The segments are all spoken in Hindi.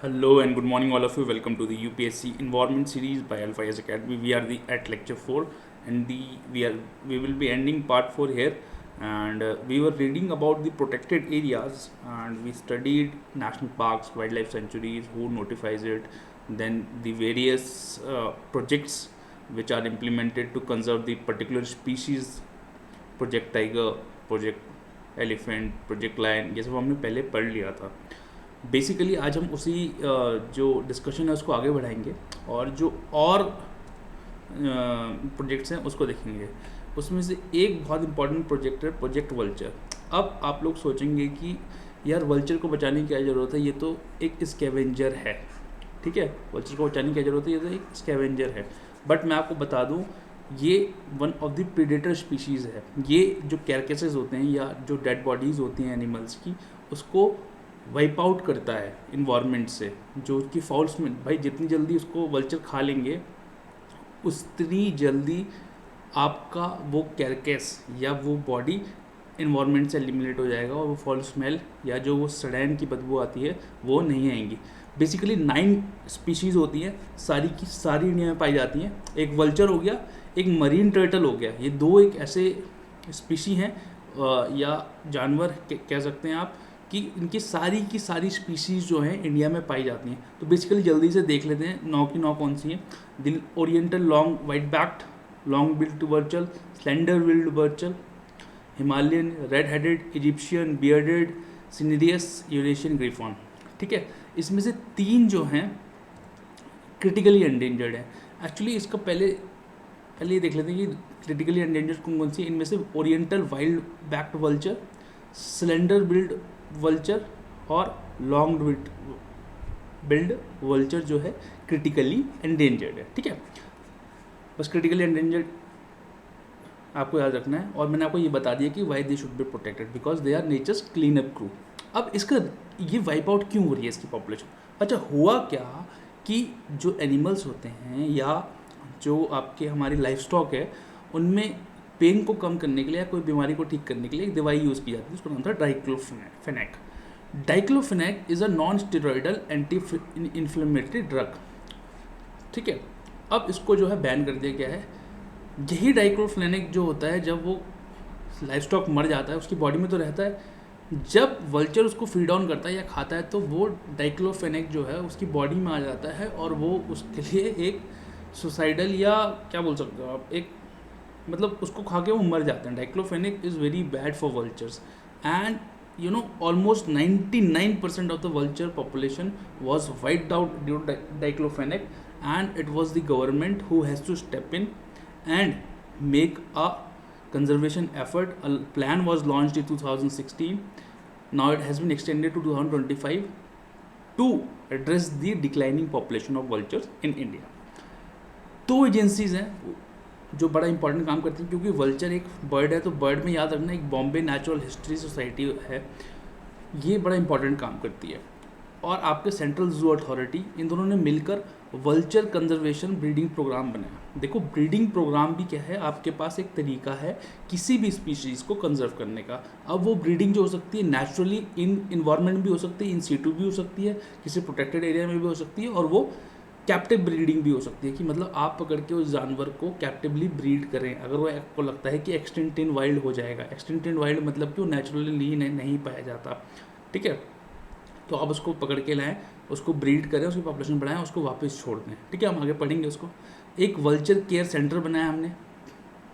Hello and good morning, all of you. Welcome to the UPSC Environment Series by Alpha IAS Academy. We are at lecture 4, and we will be ending part 4 here. And we were reading about the protected areas, and we studied national parks, wildlife sanctuaries, who notifies it, then the various projects which are implemented to conserve the particular species, project tiger, project elephant, project lion, ये सब हमने पहले पढ़ लिया था. बेसिकली आज हम उसी जो डिस्कशन है उसको आगे बढ़ाएंगे और जो और प्रोजेक्ट्स हैं उसको देखेंगे. उसमें से एक बहुत इंपॉर्टेंट प्रोजेक्ट है प्रोजेक्ट वल्चर. अब आप लोग सोचेंगे कि यार वल्चर को बचाने की क्या ज़रूरत है, ये तो एक स्कैवेंजर है. ठीक है, वल्चर को बचाने की क्या ज़रूरत है, ये तो एक स्कैवेंजर है. बट मैं आपको बता दूं, ये one of the predator species है. ये जो कैरकेसेस होते हैं या जो डेड बॉडीज़ होती हैं एनिमल्स की, उसको वाइप आउट करता है इन्वायरमेंट से. जो उसकी फाउल्स में भाई जितनी जल्दी उसको वल्चर खा लेंगे उतनी जल्दी आपका वो कैरकेस या वो बॉडी इन्वायरमेंट से एलिमिनेट हो जाएगा और वो फॉल स्मेल या जो वो सड़ैन की बदबू आती है वो नहीं आएंगी. बेसिकली 9 स्पीशीज़ होती हैं, सारी की सारी इंडिया में पाई जाती हैं. एक वल्चर हो गया, एक मरीन टर्टल हो गया. ये दो एक ऐसे स्पीशी हैं या जानवर कह सकते हैं आप कि इनकी सारी की सारी स्पीशीज़ जो हैं इंडिया में पाई जाती हैं. तो बेसिकली जल्दी से देख लेते हैं 9 की 9 कौन सी हैं. दिल oriental long white backed long billed vulture, slender billed vulture, Himalayan, red headed, Egyptian, bearded, cinereous, Eurasian griffon. ठीक है, इसमें से 3 जो हैं क्रिटिकली एंडेंजर्ड हैं. एक्चुअली इसका पहले ये देख लेते हैं कि क्रिटिकली एंडेंजर्ड कौन कौन सी. इनमें से oriental wild backed vulture, slender billed vulture और लॉन्ग बिल्ड वल्चर जो है क्रिटिकली एंडेंजर्ड है. ठीक है, बस क्रिटिकली एंडेंजर्ड आपको याद रखना है. और मैंने आपको ये बता दिया कि why they should be protected because they are nature's clean up crew. अब इसका ये वाइप आउट क्यों हो रही है इसकी पॉपुलेशन. अच्छा, हुआ क्या कि जो एनिमल्स होते हैं या जो आपके हमारी लाइफ स्टॉक है उनमें पेन को कम करने के लिए या कोई बीमारी को ठीक करने के लिए एक दवाई यूज़ की जाती है. उसका नाम था diclofenac. Diclofenac is a non steroidal anti inflammatory drug. ठीक है, अब इसको जो है बैन कर दिया गया है. यही डाइक्लोफेनेक जो होता है जब वो लाइफ स्टॉक मर जाता है उसकी बॉडी में तो रहता है, जब वल्चर उसको फीड ऑन करता है या खाता है तो वो डाइक्लोफेनेक जो है उसकी बॉडी में आ जाता है और वो उसके लिए एक सुसाइडल या क्या बोल सकते हो आप, एक मतलब उसको खा के वो मर जाते हैं. Diclofenac is very bad for vultures and you know almost 99% of the vulture population was wiped out due to diclofenac, and it was the government who has to step in and make a conservation effort. A plan was launched in 2016. Now it has been extended to 2025 to address the declining population of vultures in India. 2 agencies हैं जो बड़ा इंपॉर्टेंट काम करती हैं, क्योंकि वल्चर एक बर्ड है तो बर्ड में याद रखना एक बॉम्बे नेचुरल हिस्ट्री सोसाइटी है, ये बड़ा इंपॉर्टेंट काम करती है. और आपके सेंट्रल जू अथॉरिटी, इन दोनों ने मिलकर वल्चर कंजर्वेशन ब्रीडिंग प्रोग्राम बनाया. देखो, ब्रीडिंग प्रोग्राम भी क्या है, आपके पास एक तरीका है किसी भी स्पीशीज़ को कंजर्व करने का. अब वो ब्रीडिंग जो हो सकती है नेचुरली इन इन्वायरमेंट भी हो सकती है, इन सीटू भी हो सकती है, किसी प्रोटेक्टेड एरिया में भी हो सकती है, और वो कैप्टिव ब्रीडिंग भी हो सकती है कि मतलब आप पकड़ के उस जानवर को कैप्टिवली ब्रीड करें अगर वो आपको लगता है कि एक्सटिंक्ट इन वाइल्ड हो जाएगा. एक्सटिंक्ट इन वाइल्ड मतलब कि वो नेचुरली नहीं पाया जाता. ठीक है, तो आप उसको पकड़ के लाएं, उसको ब्रीड करें, उसकी पॉपुलेशन बढ़ाएं, उसको वापस छोड़ दें. ठीक है, हम आगे पढ़ेंगे उसको. एक वल्चर केयर सेंटर बनाया हमने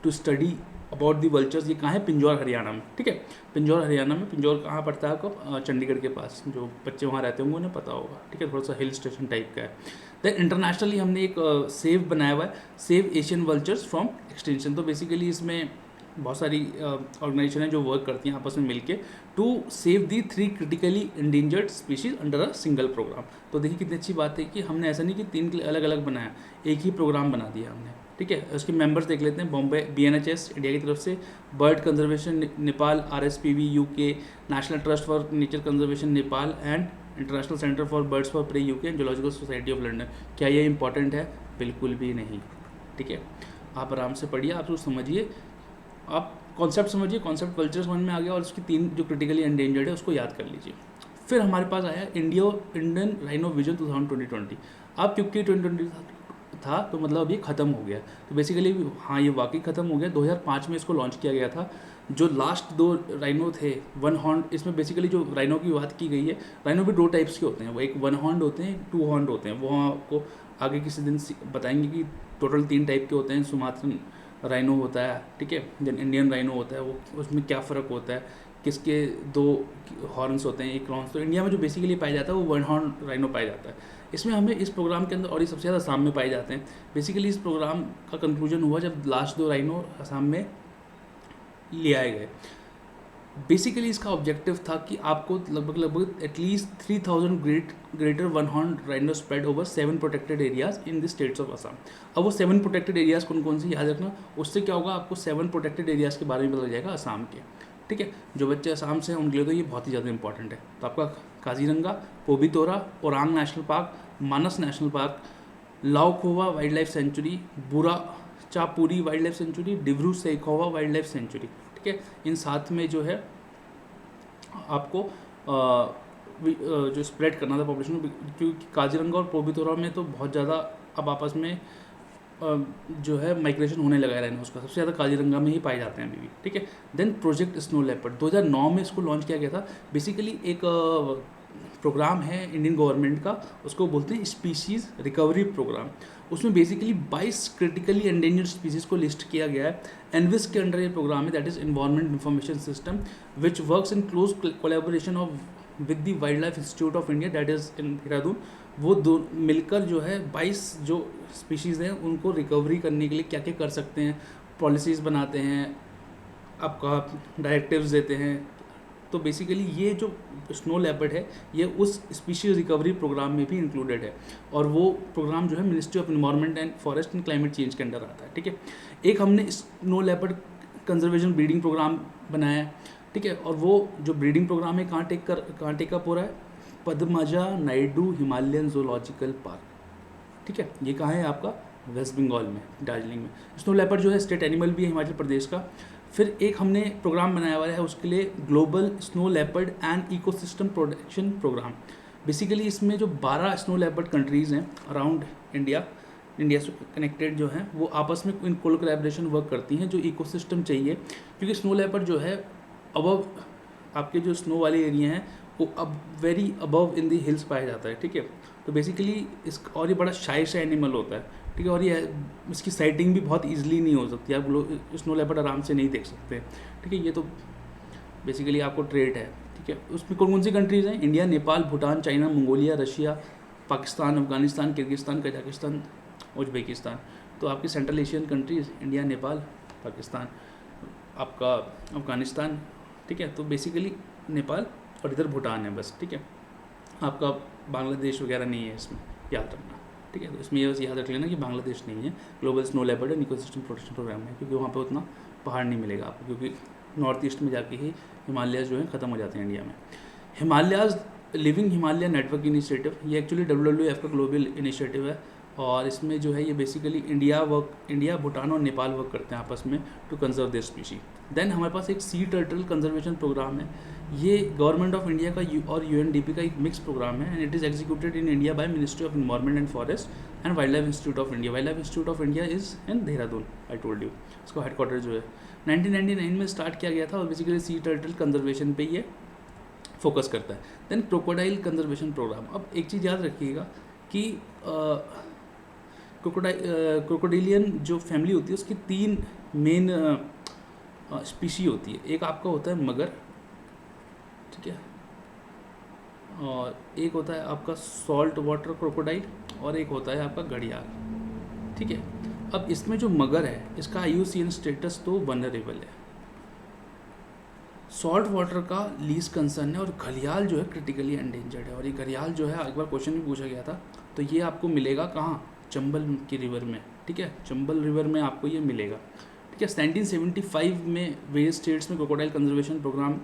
to study about the vultures. ये कहाँ है, पिंजौर हरियाणा में. ठीक है, पिंजौर हरियाणा में. पिंजौर कहाँ पड़ता है आपको, चंडीगढ़ के पास. जो बच्चे वहाँ रहते होंगे उन्हें पता होगा. ठीक है, थोड़ा सा हिल स्टेशन टाइप का है. देन इंटरनेशनली हमने एक सेव बनाया हुआ है, save Asian vultures from extension. तो बेसिकली इसमें बहुत सारी ऑर्गेनाइजेशन है जो वर्क करती हैं आपस में मिलके to save the 3 critically endangered species under a single programme. तो देखिए कितनी अच्छी बात है कि हमने ऐसा नहीं कि 3 अलग अलग बनाया, एक ही प्रोग्राम बना दिया हमने. ठीक है, उसके मेंबर्स देख लेते हैं. बॉम्बे BNHS इंडिया की तरफ से, bird conservation Nepal RSPB UK, national trust for nature conservation Nepal and international centre for birds for prey UK and zoological society of London. क्या ये इंपॉर्टेंट है? बिल्कुल भी नहीं. ठीक है, आप आराम से पढ़िए, आप उसको समझिए, आप कॉन्सेप्ट समझिए, कॉन्सेप्ट कल्चर समझ में आ गया और उसकी 3 जो क्रिटिकली एंडेंजर्ड है उसको याद कर लीजिए. फिर हमारे पास आया इंडियन राइनो विजन 2020। अब क्योंकि 2020 था तो मतलब ये ख़त्म हो गया, तो बेसिकली हाँ ये वाकई ख़त्म हो गया। 2005 में इसको लॉन्च किया गया था। जो लास्ट 2 राइनो थे वन हॉर्न, इसमें बेसिकली जो राइनो की बात की गई है, राइनो भी 2 टाइप्स के होते हैं, वो एक वन हॉर्न होते हैं, एक 2 हॉर्न होते हैं। वो आपको आगे किसी दिन बताएंगे कि टोटल 3 टाइप के होते हैं। सुमात्रन राइनो होता है, ठीक है, देन इंडियन राइनो होता है, वो उसमें क्या फ़र्क होता है, किसके 2 हॉर्न्स होते हैं, एक हॉर्न। तो इंडिया में जो बेसिकली पाया जाता है वो वन हॉर्न राइनो पाया जाता है। इसमें हमें इस प्रोग्राम के अंदर, और ये सबसे ज़्यादा असम में पाए जाते हैं। बेसिकली इस प्रोग्राम का कंक्लूजन हुआ जब लास्ट 2 राइनो असम में ले आए गए। बेसिकली इसका ऑब्जेक्टिव था कि आपको लगभग at least 3000 greater one horn rhino spread over 7 protected areas in the states of Assam. अब वो 7 प्रोटेक्टेड एरियाज कौन कौन से याद रखना, उससे क्या होगा, आपको 7 प्रोटेक्टेड एरियाज के बारे में पता जाएगा असम के, ठीक है। जो बच्चे असम से हैं उनके लिए तो ये बहुत ही ज़्यादा इंपॉर्टेंट है। तो आपका Kaziranga, Pobitora, Orang national park, Manas national park, Laokhowa wild life sanctuary, Burha Chapori wild life sanctuary, Dibru Saikhowa wild life sanctuary, ठीक है। इन 7 में जो है आपको जो स्प्रेड करना था पॉपुलेशन, क्योंकि काजीरंगा और पोबितोरा में तो बहुत ज़्यादा अब आपस में जो है माइग्रेशन होने लगा है उसका, सबसे ज़्यादा काजीरंगा में ही पाए जाते हैं अभी भी, ठीक है। देन प्रोजेक्ट स्नो लेपर्ड 2009 में इसको लॉन्च किया गया था। बेसिकली एक प्रोग्राम है इंडियन गवर्नमेंट का, उसको बोलते हैं स्पीशीज़ रिकवरी प्रोग्राम। उसमें बेसिकली 22 क्रिटिकली एंडेंजर्ड स्पीसीज़ को लिस्ट किया गया है। एनविस के अंडर ये प्रोग्राम है, that is environment information system, which works in close collaboration of with the wild life institute of India, that is in Dehradun. वो दो मिलकर जो है 22 जो स्पीशीज़ हैं उनको रिकवरी करने के लिए क्या क्या कर सकते हैं, पॉलिसीज़ बनाते हैं, आपका डायरेक्टिव्स देते हैं। तो बेसिकली ये जो स्नो लेपर्ड है ये उस स्पीशीज रिकवरी प्रोग्राम में भी इंक्लूडेड है, और वो प्रोग्राम जो है ministry of environment and forest and climate change के अंडर आता है, ठीक है। एक हमने snow leopard conservation breeding programme बनाया है, ठीक है। और वो जो ब्रीडिंग प्रोग्राम है कहाँ टेकअप हो रहा है, Padmaja Naidu Himalayan zoological park, ठीक है। ये कहाँ है आपका, वेस्ट बंगाल में, दार्जिलिंग में। स्नो लेपर्ड जो है स्टेट एनिमल भी है हिमाचल प्रदेश का। फिर एक हमने प्रोग्राम बनाया हुआ है उसके लिए, global snow leopard and ecosystem protection programme. Basically इसमें जो 12 स्नो लेपर्ड कंट्रीज़ हैं अराउंड इंडिया से कनेक्टेड जो हैं, वो आपस में इन कोलैबोरेशन वर्क करती हैं जो इकोसिस्टम चाहिए, क्योंकि स्नो लेपर्ड जो है अबव आपके जो स्नो वाले एरिया हैं वो अब very above in the hills पाया जाता है, ठीक है। तो बेसिकली इस, और ये बड़ा शाई एनिमल होता है, ठीक है। और ये इसकी साइटिंग भी बहुत ईजिली नहीं हो सकती, आप लोग स्नो लेपर्ड आराम से नहीं देख सकते, ठीक है। ये तो बेसिकली आपको ट्रेट है, ठीक है। उसमें कौन कौन सी कंट्रीज़ हैं, India, Nepal, Bhutan, China, Mongolia, Russia, Pakistan, Afghanistan, Kyrgyzstan, Kazakhstan, Uzbekistan. तो आपकी central Asian countries India, Nepal, Pakistan, आपका अफगानिस्तान, ठीक है। तो बेसिकली नेपाल और इधर भूटान है बस, ठीक है। आपका बांग्लादेश वगैरह नहीं है इसमें, याद रखना, ठीक है। तो इसमें ये बस याद रख लेना कि बांग्लादेश नहीं है global snow leopard and ecosystem protection programme में, क्योंकि वहाँ पे उतना पहाड़ नहीं मिलेगा आपको, क्योंकि नॉर्थ ईस्ट में जाके ही हिमालयाज़ जो है ख़त्म हो जाते हैं इंडिया में। Himalayas living Himalaya network initiative, ये एक्चुअली WWF का ग्लोबल इनिशिएटिव है, और इसमें जो है ये बेसिकली इंडिया, भूटान और नेपाल वर्क करते हैं आपस में to conserve this species. Then हमारे पास एक सी टर्टल कंजर्वेशन प्रोग्राम है, ये गवर्नमेंट ऑफ इंडिया का और UNDP का एक मिक्स प्रोग्राम है, and it is executed in India by ministry of environment and forest and wild life institute of India. Wild life institute of India is in Dehradun, I told you. इसका हेडक्वार्टर जो है 1999 में स्टार्ट किया गया था, और बेसिकली सी टर्टल कंजर्वेशन पे ये फोकस करता है। Then crocodile conservation programme. अब एक चीज़ याद रखिएगा कि क्रोकोडाइलियन जो फैमिली होती है उसकी 3 मेन स्पीशी होती है। एक आपका होता है मगर, ठीक है, और एक होता है आपका सॉल्ट वाटर क्रोकोडाइल, और एक होता है आपका घड़ियाल, ठीक है। अब इसमें जो मगर है इसका IUCN स्टेटस तो वनरेबल है, सॉल्ट वाटर का लीस्ट कंसर्न है, और घड़ियाल जो है क्रिटिकली एंडेंजर्ड है। और ये घड़ियाल जो है एक बार क्वेश्चन भी पूछा गया था, तो ये आपको मिलेगा कहाँ, चंबल की रिवर में, ठीक है, चंबल रिवर में आपको ये मिलेगा, ठीक है। 1975 में वेरियस स्टेट्स में क्रोकोडाइल कंजर्वेशन प्रोग्राम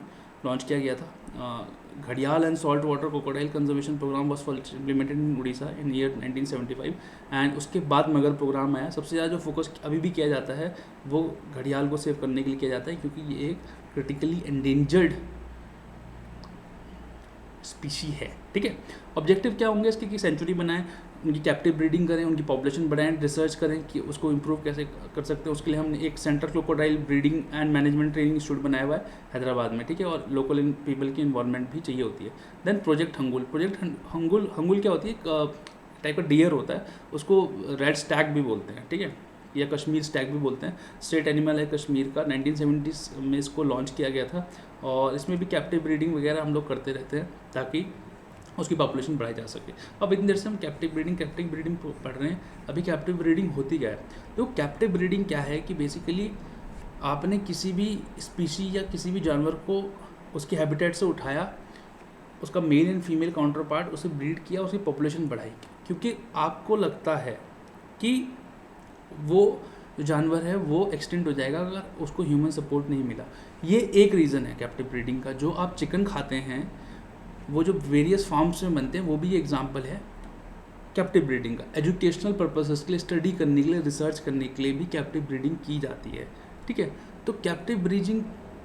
लॉन्च किया गया था। घड़ियाल and salt water crocodile conservation programme was first implemented in Orissa in year 1975, and उसके बाद मगर प्रोग्राम आया। सबसे ज़्यादा जो फोकस अभी भी किया जाता है वो घड़ियाल को सेव करने के लिए किया जाता है, क्योंकि ये एक क्रिटिकली एंडेंजर्ड स्पीशी है, ठीक है। ऑब्जेक्टिव क्या होंगे इसके कि सेंचुरी बनाएं, उनकी कैप्टिव ब्रीडिंग करें, उनकी पॉपुलेशन बढ़ाएं, रिसर्च करें कि उसको इम्प्रूव कैसे कर सकते हैं। उसके लिए हमने एक centre crocodile breeding and management training institute बनाया हुआ है हैदराबाद में, ठीक है, और लोकल पीपल की इन्वॉल्वमेंट भी चाहिए होती है। देन प्रोजेक्ट हंगुल, हंगुल क्या होती है, एक टाइप का डियर होता है, उसको रेड स्टैग भी बोलते हैं, ठीक है, या कश्मीर स्टैग भी बोलते हैं। स्टेट एनिमल है कश्मीर का, 1970s में इसको लॉन्च किया गया था, और इसमें भी कैप्टिव ब्रीडिंग वगैरह हम लोग करते रहते हैं ताकि उसकी पॉपुलेशन बढ़ाई जा सके। अब इतनी देर से हम कैप्टिव ब्रीडिंग पढ़ रहे हैं। अभी कैप्टिव ब्रीडिंग होती क्या है? तो कैप्टिव ब्रीडिंग क्या है कि बेसिकली आपने किसी भी स्पीशी या किसी भी जानवर को उसके हैबिटेट से उठाया, उसका male and female counter part उसे ब्रीड किया, उसकी पॉपुलेशन बढ़ाई, क्योंकि आपको लगता है कि वो जो जानवर है वो एक्सटेंड हो जाएगा अगर उसको ह्यूमन सपोर्ट नहीं मिला। ये एक रीज़न है कैप्टिव ब्रीडिंग का। जो आप चिकन खाते हैं, वो जो वेरियस फार्म्स में बनते हैं, वो भी एग्जाम्पल है कैप्टिव ब्रीडिंग का। एजुकेशनल पर्पसेस के लिए, स्टडी करने के लिए, रिसर्च करने के लिए भी कैप्टिव ब्रीडिंग की जाती है, ठीक है। तो कैप्टिव ब्रीडिंग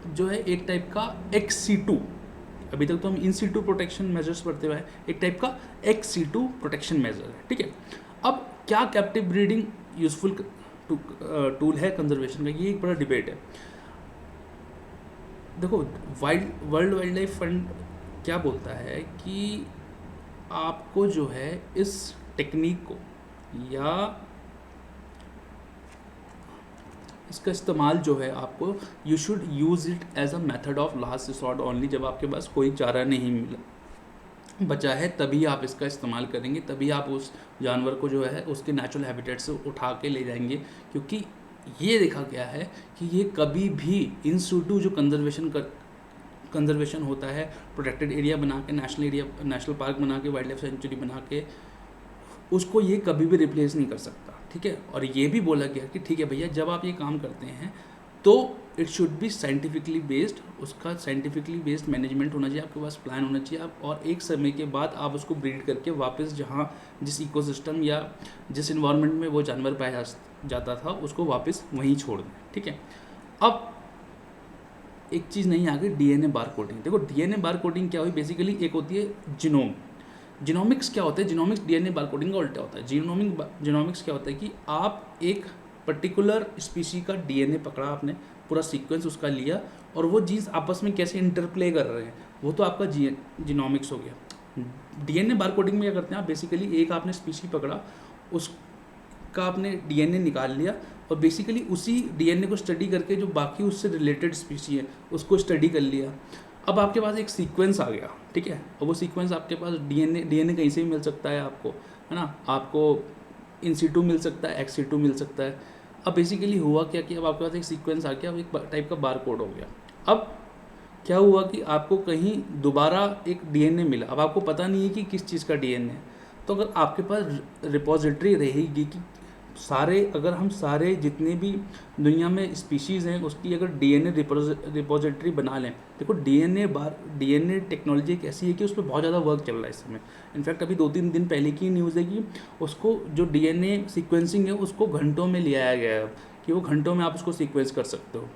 जो है एक टाइप का ex-situ, अभी तक तो हम इन सीटू प्रोटेक्शन मेजर्स पढ़ते हुए हैं, एक टाइप का ex-situ प्रोटेक्शन मेजर है, ठीक है। अब क्या कैप्टिव ब्रीडिंग यूजफुल टूल है कंजर्वेशन का, ये एक बड़ा डिबेट है। देखो, वर्ल्ड वाइल्ड लाइफ फंड क्या बोलता है कि आपको जो है इस टेक्निक को या इसका इस्तेमाल जो है, आपको you should use it as a method of last resort only. जब आपके पास कोई चारा नहीं मिला बचा है, तभी आप इसका इस्तेमाल करेंगे, तभी आप उस जानवर को जो है उसके नेचुरल हैबिटेट से उठा के ले जाएंगे। क्योंकि ये देखा गया है कि ये कभी भी इन सिटू जो कंजर्वेशन होता है, प्रोटेक्टेड एरिया बना के, नेशनल पार्क बना के, वाइल्ड लाइफ सेंचुरी बना के, उसको ये कभी भी रिप्लेस नहीं कर सकता, ठीक है। और ये भी बोला गया कि ठीक है भैया, जब आप ये काम करते हैं तो it should be scientifically based, उसका साइंटिफिकली बेस्ड मैनेजमेंट होना चाहिए, आपके पास प्लान होना चाहिए। आप और एक समय के बाद आप उसको ब्रीड करके वापस जिस इकोसिस्टम या जिस इन्वायरमेंट में वो जानवर पाया जाता था, उसको वापस वहीं छोड़ दें, ठीक है। अब एक चीज़ नहीं आ गई, डीएनए बार कोडिंग। देखो, डीएनए बार कोडिंग क्या हुई, बेसिकली एक होती है जीनोमिक्स क्या होता है, जीनोमिक्स डीएनए बार कोडिंग का उल्टा होता है। जीनोमिक्स क्या होता है कि आप एक पर्टिकुलर स्पीशी का डीएनए पकड़ा, आपने पूरा सीक्वेंस उसका लिया, और वो जीन्स आपस में कैसे इंटरप्ले कर रहे हैं, वो तो आपका जीनोमिक्स हो गया। डीएनए बार कोडिंग में क्या करते हैं आप, बेसिकली एक आपने स्पीशी पकड़ा, उसका आपने डीएनए निकाल लिया, और बेसिकली उसी डीएनए को स्टडी करके जो बाकी उससे रिलेटेड स्पीशी है उसको स्टडी कर लिया। अब आपके पास एक सीक्वेंस आ गया, ठीक है, और वो सीक्वेंस आपके पास डीएनए कहीं से भी मिल सकता है आपको, है ना, आपको इन सीटू मिल सकता है, ex-situ मिल सकता है। अब बेसिकली हुआ क्या कि अब आपके पास एक सीक्वेंस आ गया, अब एक टाइप का बार कोड हो गया। अब क्या हुआ कि आपको कहीं दोबारा एक डीएनए मिला, अब आपको पता नहीं है कि किस चीज़ का डीएनए है। तो अगर आपके पास रिपोजिटरी रहेगी कि अगर हम सारे जितने भी दुनिया में स्पीशीज़ हैं उसकी अगर डीएनए रिपोजिटरी बना लें। देखो, डीएनए टेक्नोलॉजी एक ऐसी है कि उस पर बहुत ज़्यादा वर्क चल रहा है इस समय। इनफैक्ट अभी 2-3 दिन पहले की न्यूज़ है कि उसको जो डीएनए सीक्वेंसिंग है उसको घंटों में ले आया गया है, कि वो घंटों में आप उसको सीक्वेंस कर सकते हो,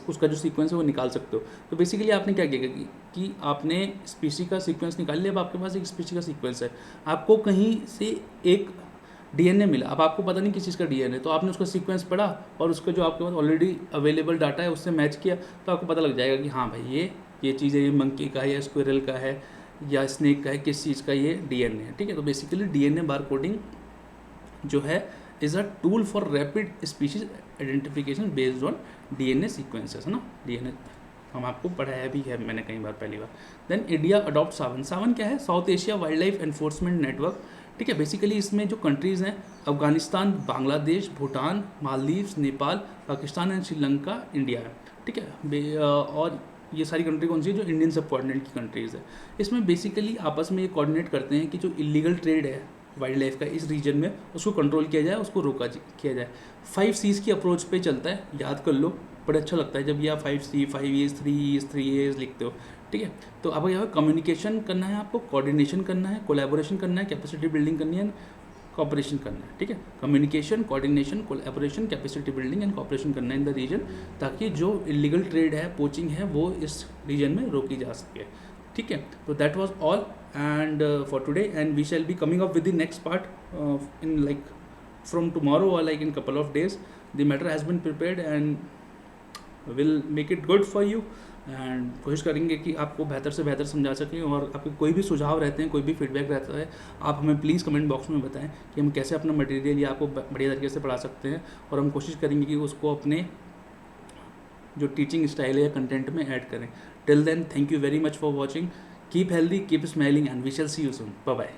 उसका जो सीक्वेंस है वो निकाल सकते हो। तो बेसिकली आपने क्या किया कि आपने स्पीशी का सीक्वेंस निकाल लिया, अब आपके पास एक स्पीशी का सीक्वेंस है, आपको कहीं से एक डीएनए मिला, अब आपको पता नहीं किस चीज़ का डीएनए, तो आपने उसका सीक्वेंस पढ़ा और उसका जो आपके पास ऑलरेडी अवेलेबल डाटा है उससे मैच किया, तो आपको पता लग जाएगा कि हाँ भाई ये चीज़ है, ये मंकी का है या स्क्विरल का है या स्नेक का है, किस चीज़ का ये डीएनए है, ठीक है। तो बेसिकली डीएनए बार कोडिंग जो है is a tool for rapid species identification based on DNA sequences, है ना। डीएनए हम आपको पढ़ाया भी है मैंने कई बार, पहली बार। देन इंडिया अडॉप्ट सावन क्या है, south Asia wild life enforcement network, ठीक है। बेसिकली इसमें जो कंट्रीज़ हैं, अफगानिस्तान, बांग्लादेश, भूटान, मालदीव्स, नेपाल, पाकिस्तान एंड श्रीलंका, इंडिया है, ठीक है। और ये सारी कंट्री कौन सी है, जो इंडियन सब कॉर्डिनेट की कंट्रीज़ है। इसमें बेसिकली आपस में ये कोऑर्डिनेट करते हैं कि जो इलीगल ट्रेड है वाइल्ड लाइफ का इस रीजन में, उसको कंट्रोल किया जाए, उसको किया जाए। 5 C's की अप्रोच पे चलता है, याद कर लो, बड़ा अच्छा लगता है जब ये आप 5C, 5 A's, 3 A's, 3 A's लिखते हो, ठीक है। तो अब यहाँ कम्युनिकेशन करना है, आपको कोऑर्डिनेशन करना है, कोलैबोरेशन करना है, कैपेसिटी बिल्डिंग करनी है, कॉपरेशन करना है, ठीक है। Communication, coordination, collaboration, capacity building and cooperation करना है इन द रीजन, ताकि जो इलीगल ट्रेड है, पोचिंग है, वो इस रीजन में रोकी जा सके, ठीक ठीक है, तो that was all and for today, and we shall be coming up with the next part in like from tomorrow or like in couple of days. The matter has been prepared and will make it good for you, and कोशिश करेंगे कि आपको बेहतर से बेहतर समझा सकें, और आपके कोई भी सुझाव रहते हैं, कोई भी फीडबैक रहता है, आप हमें प्लीज़ कमेंट बॉक्स में बताएं कि हम कैसे अपना मटेरियल या आपको बढ़िया तरीके से पढ़ा सकते हैं, और हम कोशिश करेंगे कि उसको अपने जो टीचिंग स्टाइल है या कंटेंट में ऐड करें. Till then, thank you very much for watching. Keep healthy, keep smiling, and we shall see you soon. Bye bye.